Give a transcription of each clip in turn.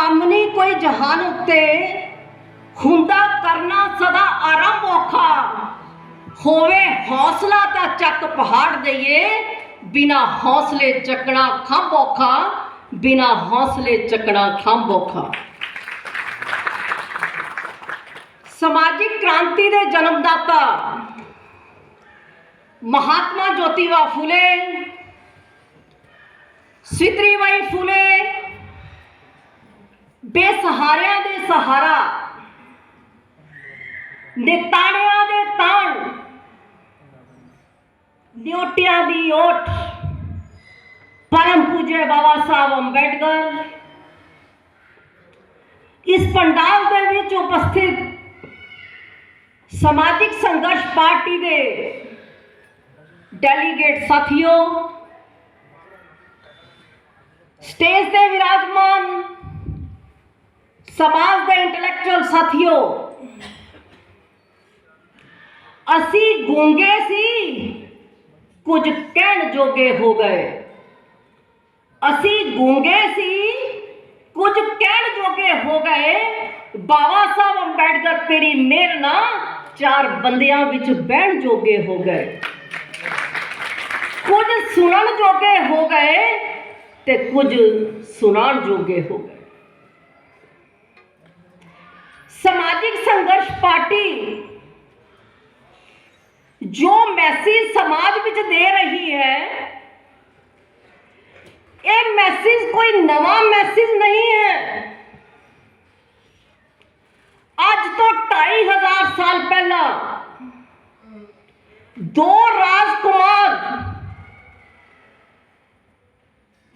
ਕੰਮ ਨਹੀਂ ਕੋਈ ਜਹਾਨ ਉੱਤੇ, ਹੁੰਦਾ ਕਰਨਾ ਸਦਾ ਆਰੰਭ ਔਖਾ। ਹੋਵੇ ਹੌਸਲਾ ਤਾਂ ਚੱਕ ਪਹਾੜ ਦਈਏ, ਬਿਨਾ ਹੌਸਲੇ ਚੱਕਣਾ ਖੰਭ ਔਖਾ, ਬਿਨਾ ਹੌਸਲੇ ਚੱਕਣਾ ਖੰਭ ਔਖਾ। ਸਮਾਜਿਕ ਕ੍ਰਾਂਤੀ ਦੇ ਜਨਮਦਾਤਾ ਮਹਾਤਮਾ ਜੋਤੀਬਾ ਫੂਲੇ, ਸਵਿਤਰੀਬਾਈ ਫੂਲੇ, ਬੇਸਹਾਰਿਆਂ ਦੇ ਸਹਾਰਾ, ਨਿਤਾਣਿਆਂ ਦੇ ਤਾਣ, ਨਿਓਟਿਆਂ ਦੀ ਓਟ, परम पूज्य बाबा साहब अंबेडकर इस पंडाल दे विच उपस्थित समाजिक संघर्ष पार्टी के डेलीगेट साथियों, स्टेज पे विराजमान समाज के इंटलैक्चुअल साथियों, असी गूंगे सी कुछ कहण जोगे हो गए, असी गूंगे सी कुछ कहण जोगे हो गए। बाबा साहब अंबेडकर तेरी मेहर ना चार बंदियां विच बहन जोगे हो गए, कुछ सुनन जोगे हो गए ते कुछ सुनाण जोगे हो गए। समाजिक संघर्ष पार्टी जो मैसेज समाज विच दे रही है, ये मैसेज कोई नवा मैसेज नहीं है। आज तो 2500 साल पहला दो राजकुमार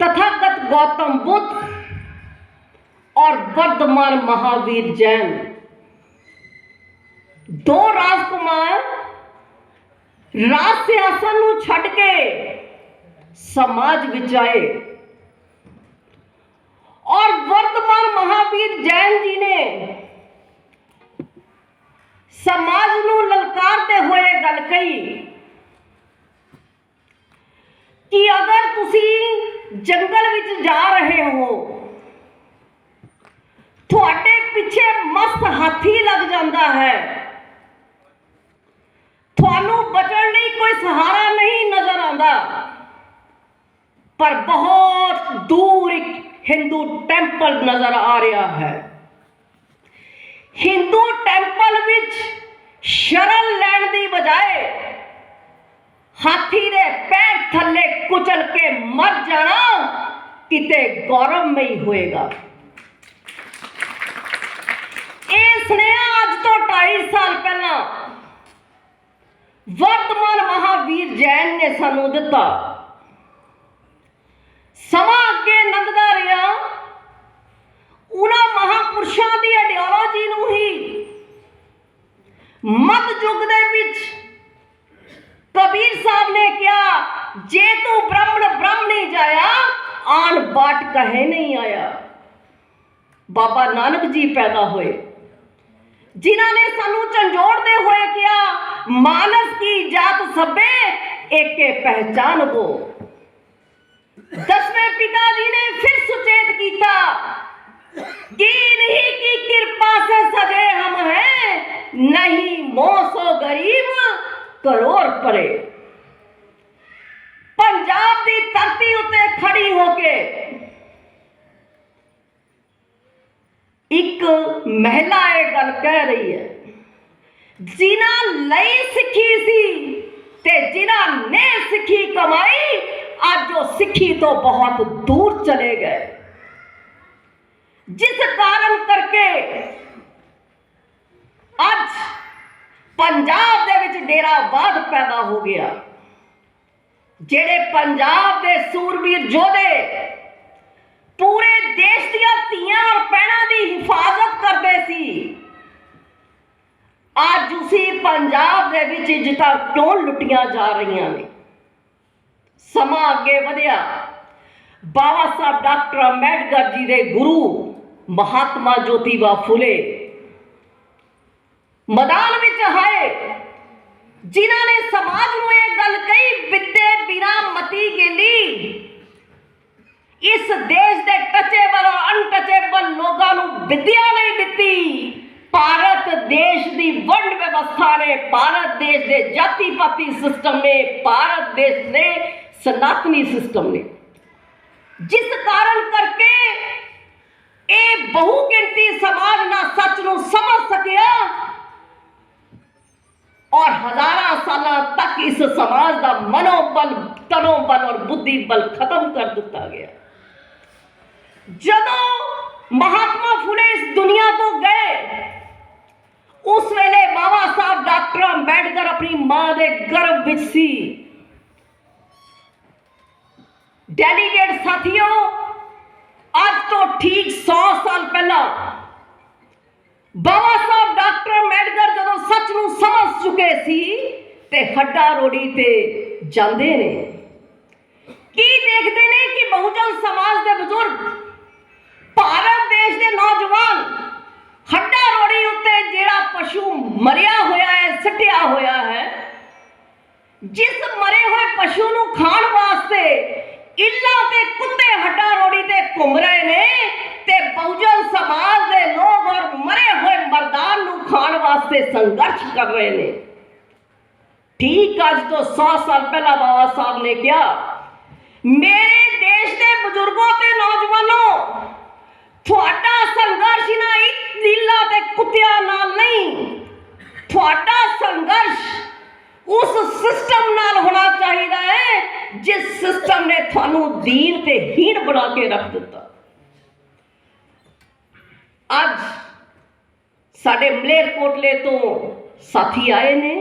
तथागत गौतम बुद्ध और वर्धमान महावीर जैन, दो राजकुमार राज सिंहासन नूं छड्ड के समाज विच आए और वर्तमान महावीर जैन जी ने समाज नूं ललकारते हुए गल कही कि अगर तुसी जंगल विच जा रहे हो, तुहाडे पिछे मस्त हाथी लग जाता है, तुहानू बचण लई कोई सहारा नहीं नजर आता, पर बहुत दूर एक हिंदू टेंपल नजर आ रहा है। हिंदू टेंपल विच शरण लैण दी बजाए हाथी दे पैर थल्ले कुचल के मर जाना किते गौरवमयी होएगा। ये सुनिया अज तो 2.5 साल पहला वर्तमान महावीर जैन ने सानू दिता। समा अगे लंघदा रहा, उन्हां महापुरुषों की आइडियोलॉजी नूं ही मध्य युग दे विच कबीर साहब ने कहा, जे तू ब्राह्मण ब्रह्म नहीं जाया, आन बाट कहे नहीं आया। बाबा नानक जी पैदा हुए, जिन्हां ने सानू झंझोड़ते हुए कहा, मानस की जात सभे एके पहचान हो। 10वें पिताजी ने फिर सुचेत किया कि इन्हीं की कृपा से सजे हम हैं, नहीं मोह सो गरीब करोड़ परे। पंजाब की धरती उत्ते खड़ी होके एक महिला ये गल कह रही है, जिन्हां लई सिखी सी ते जिन्हां ने सिखी कमाई, आज जो सिखी तो बहुत दूर चले गए, जिस कारण करके आज पंजाब दे विच डेरावाद पैदा हो गया। जेड़े पंजाब दे सूरबीर योधे पूरे देश दियां धीआं और भैणां दी हिफाजत करते सी, आज उसी पंजाब दे विच इज्जतां क्यों लुटियां जा रही ने। समा अगे वधिया, बाबा साहब डॉक्टर अंबेडकर जी के गुरु महात्मा ज्योतिबा फुले मैदान विच आए, जिन्हां ने समाज नूं यह गल कही, विद्या बिना मती गेली। इस देश के टचेबल और अनटचेबल ਲੋਕਾਂ ਨੂੰ ਵਿਦਿਆ ਨਹੀਂ ਦਿੱਤੀ। ਭਾਰਤ ਦੇਸ਼ ਦੀ ਵੰਡ ਵਿਵਸਥਾ ਨੇ, ਭਾਰਤ ਦੇਸ਼ ਦੇ ਜਾਤੀ ਪਾਤੀ ਸਿਸਟਮ ਨੇ, ਭਾਰਤ ਦੇਸ਼ ਦੇ ਸਨਾਤਨੀ ਸਿਸਟਮ ਨੇ, ਜਿਸ ਕਾਰਨ ਕਰਕੇ ਇਹ ਬਹੁਗਿਣਤੀ ਸਮਾਜ ਨਾ ਸੱਚ ਨੂੰ ਸਮਝ ਸਕਿਆ और हजारों साल तक इस समाज का मनोबल, तनोबल और बुद्धि बल खत्म कर दिता गया। जदों महात्मा फुले इस दुनिया तो गए, उस वेले बाबा साहब डॉक्टर अंबेडकर अपनी मां के गर्भ विच सी। डेलीगेट साथियों, आज तो ठीक 100 साल पहला बाबा साहब डॉक्टर अंबेडकर जदों सच नूं समझ चुके सी ते हड्डा रोड़ी ते जांदे ने। की देखते ने कि बहुजन समाज के बुजुर्ग, भारत देश के नौजवान हड्डा रोड़ी उत्ते जेड़ा पशु मरिया होया है, सटिया होया है, जिस मरे हुए पशु नूं खाण वास्ते इल्ला ते कुत्ते हड्डा रोड़ी ते घूम रहे ने ते बहुजन समाज के लोग और मरे हुए मर्दान नूं खाण वास्ते संघर्ष कर रहे ने। ठीक आज तो 100 साल पहला बाबा साहब ने कहा, मेरे देश के बुजुर्गों ते नौजवानों, थोड़ा संघर्ष ना इल्ला ते कुत्तियां नाल नहीं, थोड़ा संघर्ष उस सिस्टम नाल होना चाहिए है जिस सिस्टम ने थानू दीन ते हीन बना के रख दिता। आज साडे मलेरकोटले तो साथी आए ने,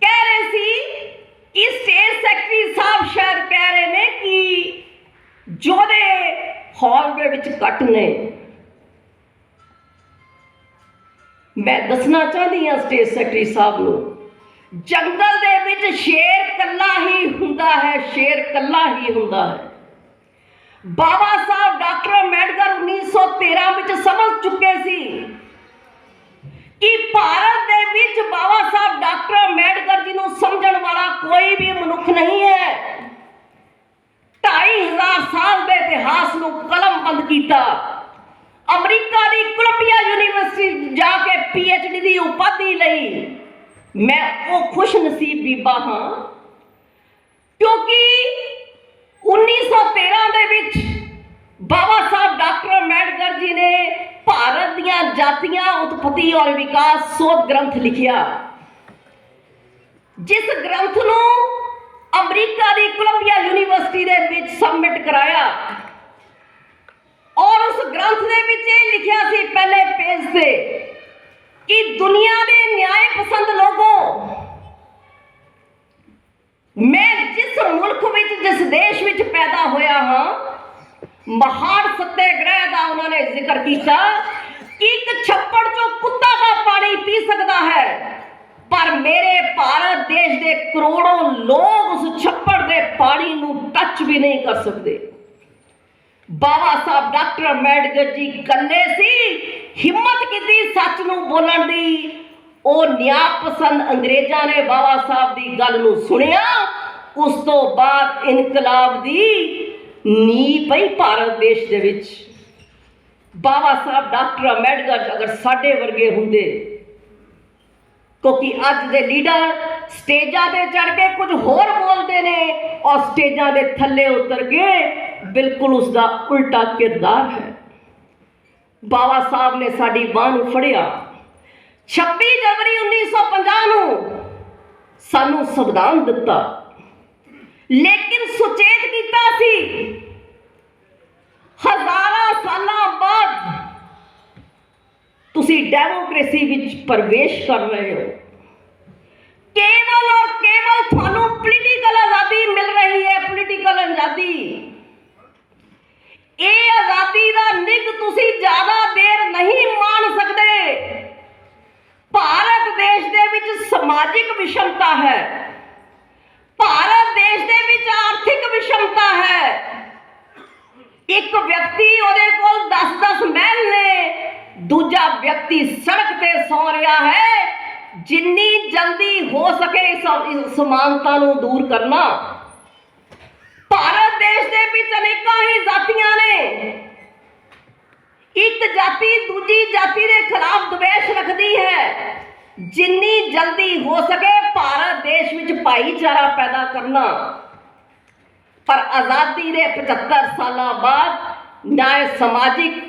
कह रहे सी कि स्टेट सेक्रेटरी साहब शायद कह रहे ने कि जोड़े हॉल दे विच कट ने। मैं दसना चाहती हाँ स्टेट सेक्रेटरी साहब नूं, जंगल दे विच शेर कल्ला ही हुंदा है, शेर कल्ला ही हुंदा है। बाबा साहब डॉक्टर अंबेडकर 1913 विच समझ चुके सी कि भारत दे विच बाबा साहब डॉक्टर अंबेडकर जी नूं समझण वाला कोई भी मनुख नहीं है। 2500 साल के इतिहास नूं कलमबंद किया। अमरीका की कोलंबिया यूनिवर्सिटी जाके PhD की उपाधि लई। मैं वो खुश नसीब बीबा हाँ, क्योंकि 1913 दे विच बाबा साहब डॉक्टर अंबेडकर जी ने भारत दियां जातियां, उत्पत्ति और विकास शोध ग्रंथ लिखिया, जिस ग्रंथ नूं अमरीका की कोलंबिया यूनिवर्सिटी दे विच सबमिट कराया। और उस ग्रंथ दे विच ये लिखिया सी पहले पेज से कि दुनिया के न्याय पसंद लोगों, मैं जिस मुल्क विच, जिस देश विच पैदा होया हाँ, महान सत्याग्रह का उन्होंने जिक्र किया कि एक छप्पड़ जो कुत्ता का पानी पी सकता है, पर मेरे भारत देश के करोड़ों लोग उस छप्पड़ के पानी नूं टच भी नहीं कर सकते। बाबा साहब डॉक्टर अंबेडकर जी कल्ले सी हिम्मत की सच नूं बोलण दी। ओ न्याय पसंद अंग्रेजा ने बाबा साहब की गल नूं सुनिया, उस तो बाद इनकलाब दी नींह पई भारत देश दे विच। बाबा साहब डॉक्टर अंबेडकर अगर साडे वर्गे हुंदे, क्योंकि अज दे लीडर स्टेजा ते चढ़ के कुछ होर बोलते ने और स्टेजा के थल्ले उतर के बिल्कुल उसका उल्टा किरदार है। बाबा साहब ने साडी बांह नूं फड़िया। 26 जनवरी 1950 नूं सानू संविधान दिता, लेकिन सुचेत कीता सी हजारां सालां बाद तुसी डेमोक्रेसी विच प्रवेश कर रहे हो। केवल और केवल थानू पॉलिटिकल आजादी मिल रही है, पॉलिटिकल आजादी। ये आजादी का निग तुसी ज्यादा देर नहीं मान सकते। भारत देश दे विच समाजिक विषमता है, भारत देश दे विच आर्थिक विषमता है। एक व्यक्ति उहदे कोल 10-10 महल ने, दूजा व्यक्ति सड़क पे सौ रहा है। जिन्नी जल्दी हो सके इस समानता नूं दूर करना। भारत देश दे विच अनेकां ही जातियां ने, जाति दूजी जाति के खिलाफ द्वेष रखती है। जिन्नी जल्दी हो सके भारत देश में भाईचारा पैदा करना, पर आज़ादी के 75 साल बाद ना समाजिक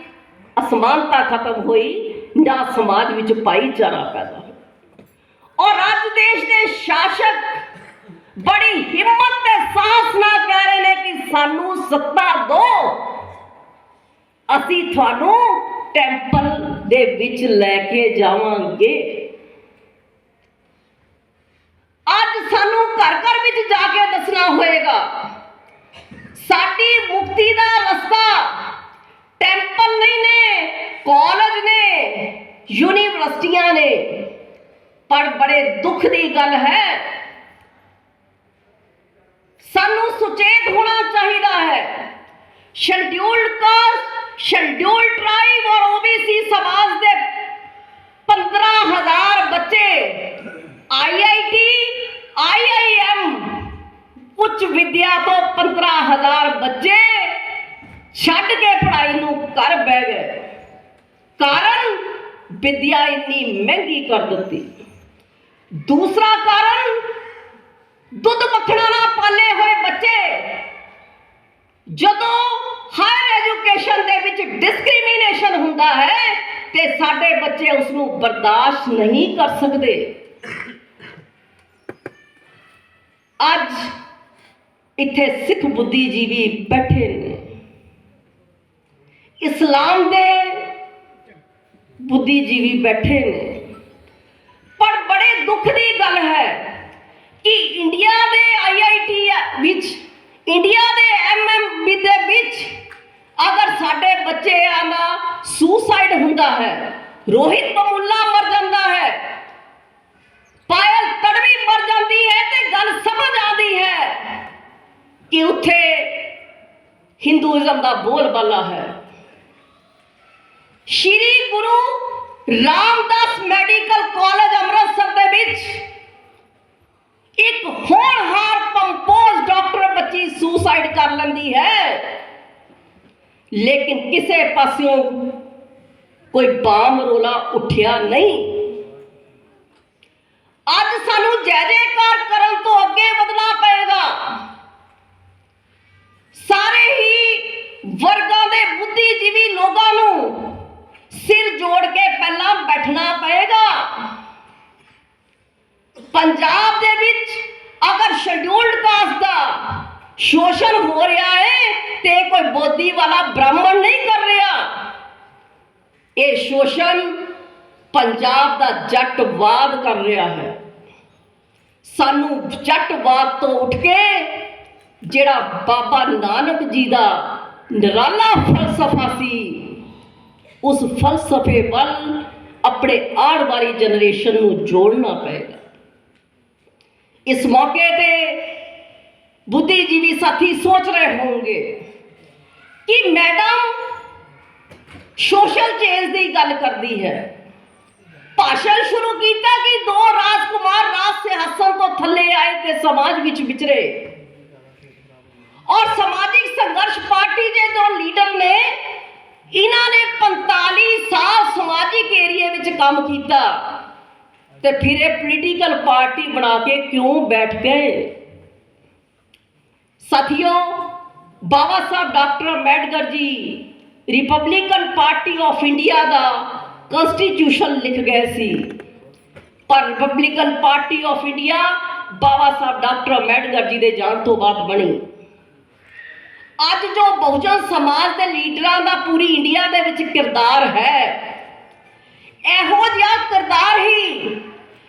असमानता खत्म हुई, ना समाज में भाईचारा पैदा हो। और आज देश के शासक बड़ी हिम्मत ते साहस नाल कह रहे हैं कि सानू सत्ता दो, असी थानू टैंपल दे विच लैके जावांगे। आज सानू घर घर विच जाके दसना होएगा साडी मुक्ति दा रस्ता टैंपल नहीं ने, कॉलेज ने, यूनिवर्सिटियां ने। पर बड़े दुख की गल है, सानू सुचेत होना चाहिए है। शेड्यूल्ड कास्ट, शेड्यूल्ड ट्राइब और ओबीसी समाज के 15,000 बच्चे IIT, IIM उच्च विद्या तो 15,000 बच्चे छड्ड के पढ़ाई नूं घर बह गए। कारण विद्या इन्नी महंगी कर दी। दूसरा कारण दुध मक्खणा ना पाले हुए बच्चे जदों हायर एजुकेशन दे विच डिस्क्रिमिनेशन हुंदा है ते साडे बच्चे उसनूं बर्दाश्त नहीं कर सकते। अज इत्थे सिख बुद्धिजीवी बैठे ने, इस्लाम दे बुद्धिजीवी बैठे ने, पर बड़े दुख की गल है कि इंडिया दे IIT विच, इंडिया दे MM दे विच अगर साडे बच्चे आना सुसाइड हुंदा है, रोहित बमुल्ला मर जाता है, पायल तड़वी मर जाती है, तो गल समझ आती है कि उत्थे हिंदुइज्म का बोलबाला है। श्री गुरु रामदास मेडिकल कॉलेज अमृतसर दे विच एक होनहार पंपोज डॉक्टर बच्ची सुसाइड कर लेंदी है, लेकिन किसी पासियों कोई बाम रोला उठिया नहीं। अज सानू जय जयकार करन तो अगे बढ़ना पएगा। सारे ही वर्गां दे बुद्धिजीवी लोगां नू सिर जोड़ के पहला बैठना पएगा। पंजाब दे विच अगर शेड्यूल्ड कास्ट का शोषण हो रहा है तो कोई बोधी वाला ब्राह्मण नहीं कर रहा, ये शोषण पंजाब का जटवाद कर रहा है। सानू जटवाद तो उठ के जिहड़ा बाबा नानक जी का निराला फलसफा सी, उस फलसफे वाल अपने आने वाली जनरेशन को जोड़ना पड़ेगा। इस मौके पे बुद्धिजीवी साथी सोच रहे होंगे कि मैडम सोशल चेंज की गल करती है, भाषण शुरू किया कि 2 राजकुमार राज सिंहासन तो थले आए थे समाज विच विचरे, और सामाजिक संघर्ष पार्टी के जो लीडर ने इन्होंने 45 साल सामाजिक एरिए में काम किया, तो फिर ये पोलिटिकल पार्टी बना के क्यों बैठ गए। साथियों, Baba Saheb doctor Ambedkar ji Republican Party of India का कॉन्स्टिट्यूशन लिख गए सी, पर Republican Party of India Baba Saheb doctor Ambedkar जी के जान तो बाद बनी। अज जो बहुजन समाज के लीडरां का पूरी इंडिया दे विच किरदार है, इहो जिहा किरदार ही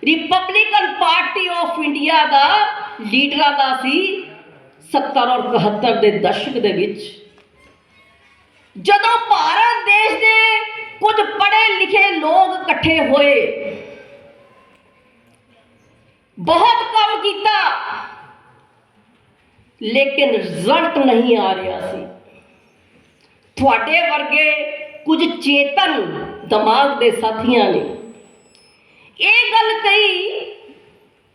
रिपब्लिकन पार्टी ऑफ इंडिया का लीडरां का सी 70 और 71 के दशक दे विच, जदों भारत देश के कुछ पढ़े लिखे लोग इकट्ठे होए, बहुत काम किया, लेकिन रिजल्ट नहीं आ रहा सी। थोड़े वर्गे कुछ चेतन दिमाग के साथियों ने यह गल कही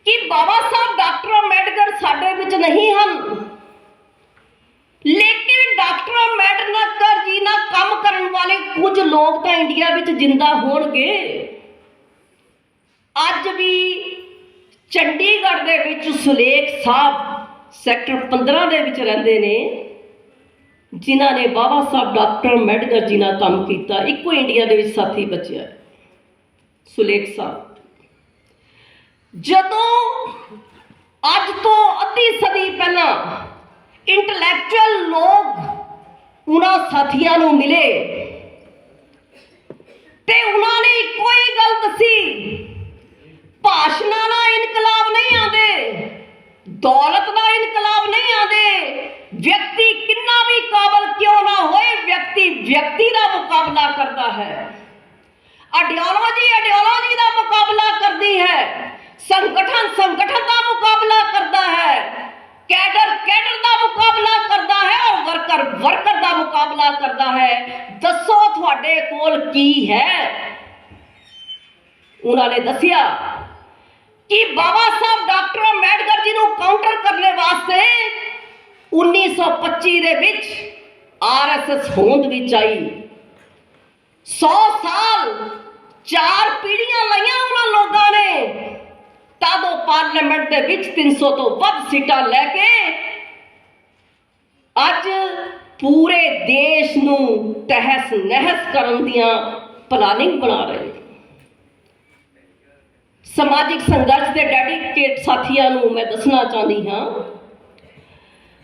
कि बाबा साहब डॉक्टर अम्बेडकर साडे विच नहीं हैं, लेकिन डॉक्टर अम्बेडकर जी ना काम करने वाले कुछ लोग तो इंडिया विच जिंदा होणगे। अज भी चंडीगढ़ दे विच सुलेख साहब सैक्टर 15 दे विच रहिंदे ने, जिन्हां ने बाबा साहब डॉक्टर अम्बेडकर जी नाल काम कीता। इक्को इंडिया दे विच साथी बचिया सुलेख साहब। जदों अज तो अद्धी सदी पहला इंटलैक्चुअल लोग उन्हां साथियां नूं मिले ते उन्हां ने इक्को ही गल दसी, भाषणां नाल इनकलाब नहीं आते, दौलत नाल इनकलाब नहीं आते। व्यक्ति कितना भी काबल क्यों ना होए, व्यक्ति व्यक्ति का मुकाबला करता है, आइडियोलॉजी का मुकाबला करती है, संगठन का मुकाबला करता है, कैडर का मुकाबला करता है और वर्कर का मुकाबला करता है। दसो तुहाडे कोल की है? उन्होंने दसिया कि बाबा साहब डॉक्टर अम्बेडकर जी को काउंटर करने वास्ते 1925 दे विच RSS होंद विच आई। 100 साल 4 पीढ़ियां लाइया उन्होंने लोगों ने, तब पार्लीमेंट के विच 300 तो वध सीटां लैके अज पूरे देश नूं तहस नहस करन दियां प्लानिंग बना रहे। समाजिक संघर्ष के डेडिकेट साथियों नूं मैं दसना चाहती हाँ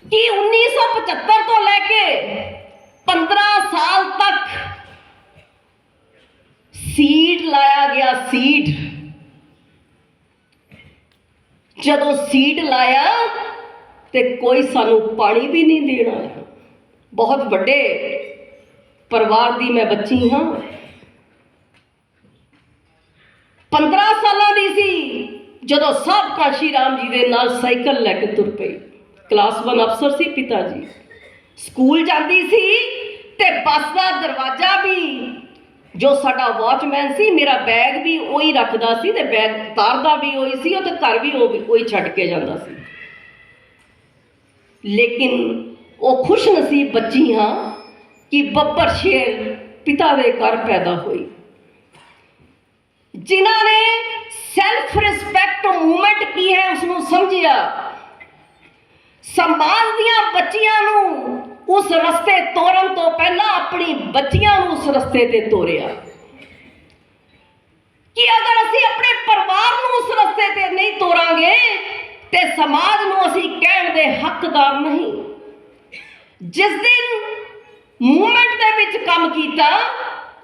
कि 1975 तो लैके 15 साल तक सीड लाया गया। सीड जदों सीड लाया तो कोई सानू पानी भी नहीं देना है। बहुत बड़े परिवार की मैं बच्ची हाँ, 15 साल की सी जदों साहब काशी राम जी के नाल साइकिल लैके तुर पई। क्लास 1 अफसर सी पिता जी, स्कूल जाती सी ते बस का दरवाजा भी जो साडा वॉचमैन सी मेरा बैग भी वही रखता सी ते बैग उतारदा भी वही सी ते घर भी वही छड्ड के जांदा सी। लेकिन वो खुश नसीब बच्ची हाँ कि बब्बर शेर पिता दे घर पैदा हुई, जिन्हां ने सैल्फ रिस्पैक्ट मूवमेंट की है उसनूं समझिया, समाज दियां बच्चियां नूं उस रस्ते तोरन तो पहला अपनी बच्चियां नूं उस रस्ते ते तोरिया कि अगर असी अपने परिवार नूं उस रस्ते ते नहीं तोरांगे ते समाज नूं असी कहण दे हकदार नहीं। जिस दिन मूवमेंट दे विच काम कीता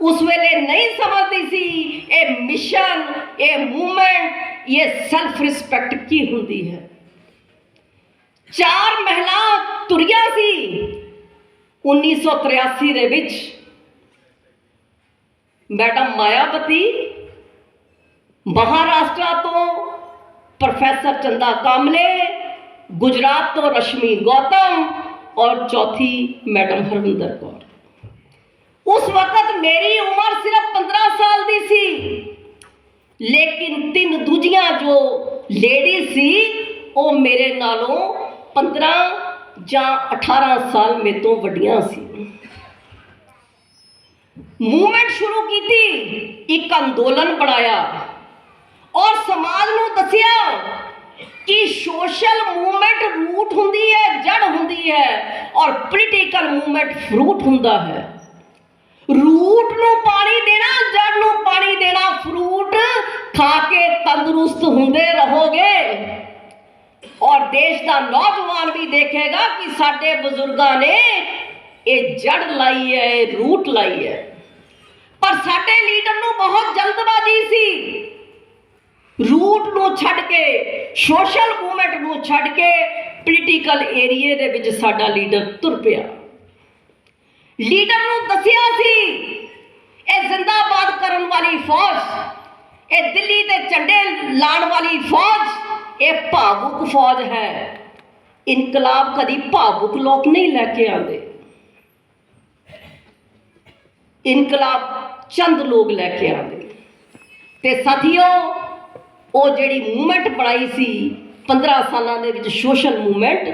उस वेले नहीं समझती सी ये मिशन, ये मूवमेंट, ये सेल्फ रिस्पैक्ट की हुंदी है। 4 महिला तुरिया सी 1983 दे विच। मैडम मायावती, महाराष्ट्र तो प्रोफेसर चंदा कामले, गुजरात तो रश्मि गौतम और चौथी मैडम हरविंदर कौर। उस वक्त मेरी उम्र सिर्फ 15 साल की सी, लेकिन 3 दूजियां जो लेडीज सी वो मेरे नालों 15 या 18 साल मेरे तो वड्डियां सी। मूवमेंट शुरू की थी, एक अंदोलन बनाया और समाज नूं दसिया कि सोशल मूवमेंट रूट हुंदी है, जड़ हुंदी है और पोलीटिकल मूवमेंट फ्रूट हुंदा है। रूट नूं पानी देना, जड़ नूं पानी देना, फ्रूट खा के तंदुरुस्त हुंदे रहोगे और देश का नौजवान भी देखेगा कि साडे बुजुर्गां ने ये जड़ लाई है, रूट लाई है। पर साडे लीडर नूं बहुत जल्दबाजी सी, रूट नूं छड्ड के, सोशल मूवमेंट नूं छड्ड के पोलीटिकल एरिए दे विच साडा लीडर तुर पिया। लीडर नूं दसिया सी ये जिंदाबाद करन वाली फौज, ये दिल्ली ते झंडे लाण वाली फौज, ये भावुक फौज है। इनकलाब कदी भावुक लोग नहीं लैके आते, इनकलाब चंद लोग लैके आते। ते साथियों वो जिहड़ी मूवमेंट बनाई सी 15 सालों के सोशल मूवमेंट,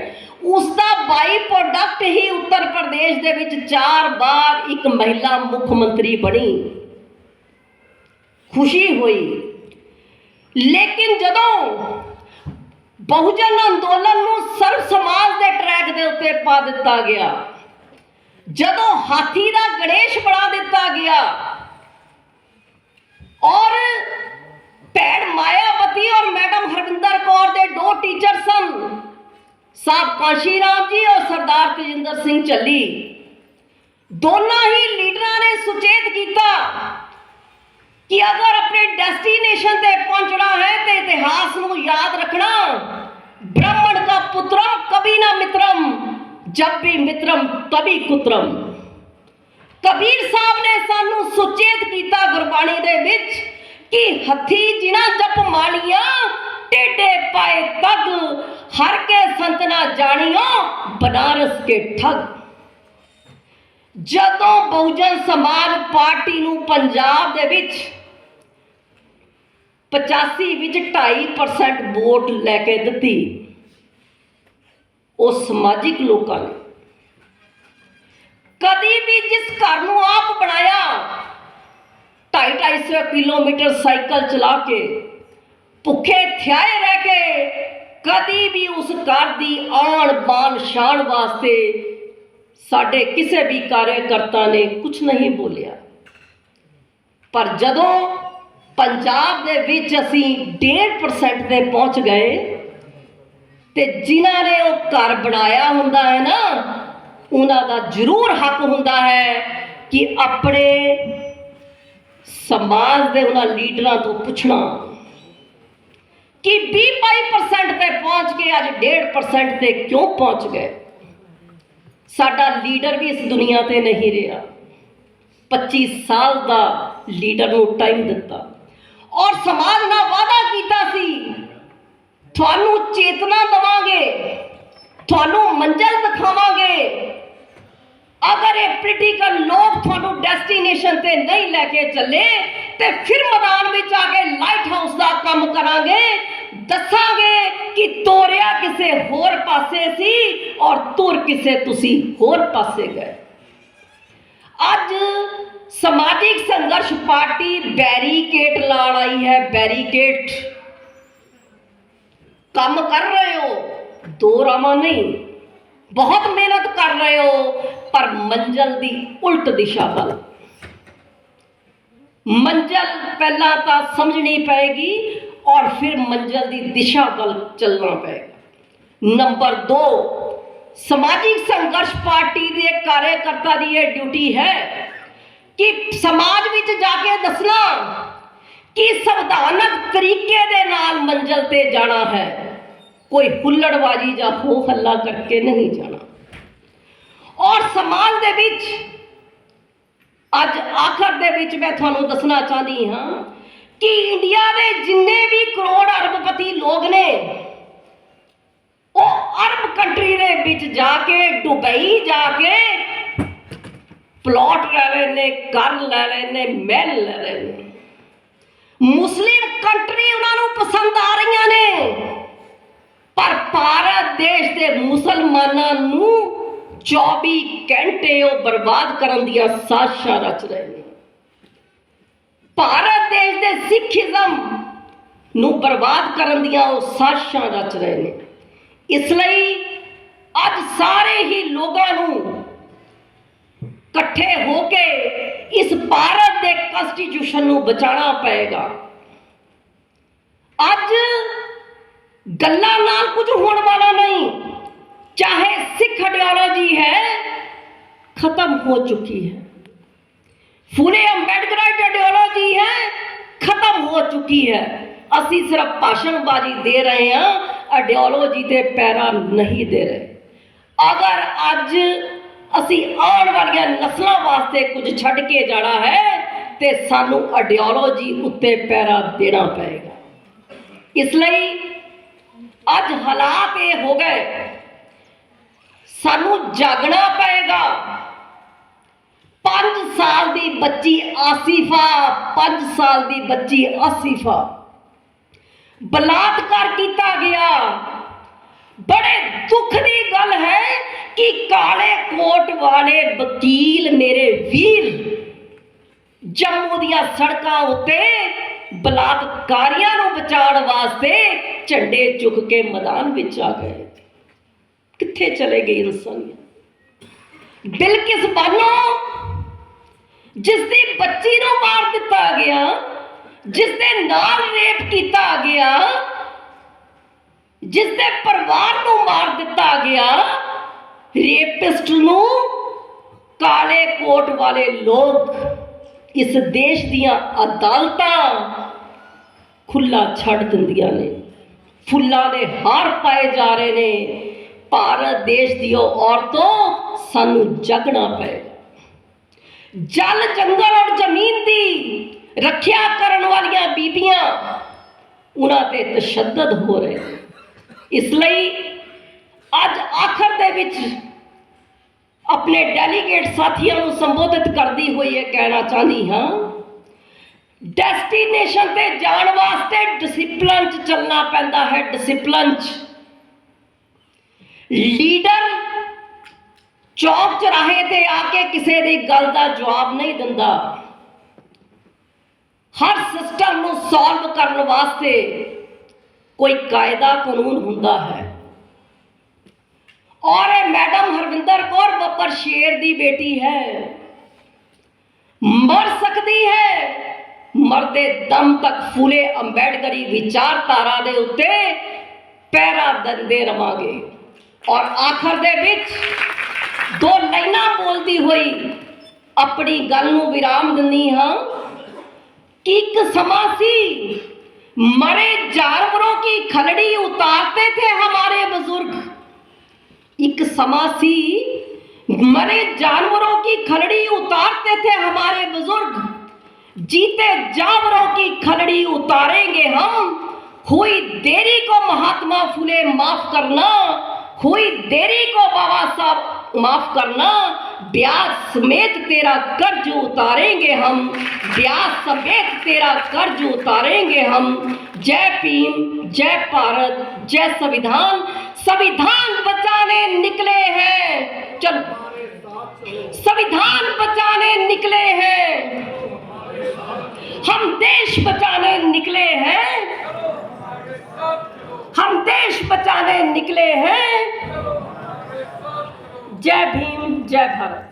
उसका बाई प्रोडक्ट ही उत्तर प्रदेश देश दे विच 4 बार एक महिला मुख मंत्री बनी, खुशी हुई। लेकिन जदों बहुजन अंदोलन नूं सर्व समाज के ट्रैक के उत्ते पा दिता गया, जदों हाथी का गणेश बना दिता गया और भैन मायावती और मैडम हरविंदर कौर के 2 टीचर सन, साहब कांशी राम जी और सरदार तेजिंदर सिंह चली, दोनों ही लीडर ने सुचेत किया कि अगर अपने डेस्टिनेशन पे पहुंचना है तो इतिहास को याद रखना, ब्राह्मण का पुत्रम कभी ना मित्रम, जब भी मित्रम तभी कुत्रम। कबीर साहब ने सानू सुचेत किया गुरबाणी दे विच कि हथी जिना जप मानिया, टेढ़े पाए तग, हर के संत ना जानियो, बनारस के ठग। जदों बहुजन समाज पार्टी नू पंजाब दे विच 85 विच 2.5% वोट लैके दिती, उस समाजिक लोगों ने कभी भी जिस घर नू आप बनाया 250 किलोमीटर साइकिल चला के भुखे थ्याए रह के, कभी भी उस घर की आन बान शान वास्ते साडे किसी भी कार्यकर्ता ने कुछ नहीं बोलिया। पर जदों पंजाब दे विच असी 1.5% ते पहुंच गए ते जिन्हां ने वो घर बनाया हुंदा है ना, उन्हां दा जरूर हक हुंदा है कि अपने समाज दे उन्हां लीडरां तो पूछना कि 20-22% ते पहुंच के अज 1.5% ते क्यों पहुंच गए। साडा लीडर भी इस दुनिया ते नहीं रहा, 25 साल का लीडर नूं टाइम दिता और समाज नाल वादा कीता सी, थानू चेतना दवांगे, थानू मंजिल दिखावांगे। अगर ये पोलिटिकल लोग थानू डेस्टिनेशन ते नहीं लेके चले तो फिर मैदान में आके लाइट हाउस का काम करांगे, दसांगे कि तोरिया किसे होर पासे सी और तुर किसे तुसी होर पासे गए। अज समाजिक संघर्ष पार्टी बैरीकेड लाण आई है, बैरीकेड काम कर रहे हो, दो रामा नहीं, बहुत मेहनत कर रहे हो, पर मंजिल की उल्ट दिशा वाल। मंजिल पहला तो समझनी पएगी और फिर मंजिल की दिशा वाल चलना पएगा। नंबर 2, समाजिक संघर्ष पार्टी के कार्यकर्ता की यह ड्यूटी है कि समाज में जाके दसना कि संविधानक तरीके दे नाल मंजिल ते जाना है, कोई हुल्लड़बाजी या हो हल्ला करके नहीं जाना। और समाज दे विच अज आखिर दे विच मैं थानू दसना चाहती हाँ कि इंडिया के जिन्ने भी करोड़ अरबपति लोग ने वो अरब कंट्री दे विच जाके दुबई जाके प्लॉट ले रहे ने, घर ले रहे ने, महल ले रहे ने। मुस्लिम कंट्री उन्होंने पसंद आ रही ने, पर भारत देश के मुसलमानों नू 24 घंटे वो बर्बाद करन दियां साजिशां रच रहे हैं। भारत देश के सिखिज्म नू बर्बाद करन दियां वो साजिशां रच रहे हैं। इसलिए अज सारे ही लोगों नू इकट्ठे होके इस भारत के कॉन्स्टिट्यूशन नू बचाना पएगा। अज गल्लां नाल कुछ होने वाला नहीं, चाहे सिख आइडियोलॉजी है खत्म हो चुकी है, फूले अंबेडकर आइडियोलॉजी है खत्म हो चुकी है। असी सिर्फ भाषणबाजी दे रहे हैं, आइडियोलॉजी ते पैरा नहीं दे रहे। अगर अज असी आने वाली नस्लों वास्ते कुछ छड़ के जाना है तो सानू आइडियोलॉजी उत्ते पैरा देना पएगा। इसलिए अज हालात ये हो गए, सानू जागना पएगा। 5 साल की बच्ची आसिफा, 5 साल की बच्ची आसिफा बलात्कार किया गया। बड़े दुख की गल है कि काले कोट वाले वकील मेरे वीर जम्मू दियां सड़कां उत्ते बलात्कारियां नूं बचाउण वास्ते झंडे चुक के मैदान विच आ गए। कित्थे चले गए इंसानियत? बिल्किस बानो जिसदी बच्ची नूं मार दिता गया, जिसदे नाल रेप किया गया, जिसदे परिवार नूं मार दिता गया, रेपिस्ट नूं काले कोट वाले लोग इस देश दियां अदालतां खुला छड़ दिंदियां ने। फुल्लां दे हार पाए जा रहे ने। भारत देश दी औरतों सानू जगना पएगा। जल जंगल और जमीन दी रखिया करन वालियां बीबियां उन्हां ते तशद्दद हो रहे। इसलिए अज आखिर दे विच अपने डेलीगेट साथियों को संबोधित करती हुई ये कहना चाहती हाँ, डेस्टिनेशन ते जाण वास्ते डिसिपलिन च चलना पैंदा है। डिसिपलिन च लीडर चौक चौराहे ते आके किसी की गल का जवाब नहीं दिंदा। हर सिस्टम नूं सॉल्व करने वास्ते कोई कायदा कानून हुंदा है। और मैडम हरविंदर कौर बब्बर शेर दी बेटी है, मर सकती है, मरदे दम तक फूले अंबेडकरी विचारधारा दे उत्ते पैरा दंदे रवांगे। और आखिर दे विच दो लाइनां बोलती हुई अपनी गल नूं विराम दिंदी हाँ कि एक समा सी मरे जानवरों की खलड़ी उतारते थे हमारे बुजुर्ग। एक समा सी मरे जानवरों की खलड़ी उतारते थे हमारे बुजुर्ग। जीते जानवरों की खलड़ी उतारेंगे हम। हुई देरी को महात्मा फुले माफ करना, हुई देरी को बाबा साहब माफ करना। ब्याज समेत तेरा कर्ज उतारेंगे हम, ब्याज समेत तेरा कर्ज उतारेंगे हम। जय भीम, जय भारत, जय संविधान। संविधान बचाने निकले हैं, चल संविधान बचाने निकले हैं, हम देश बचाने निकले हैं, हम देश बचाने निकले हैं। जय भीम, जय भारत।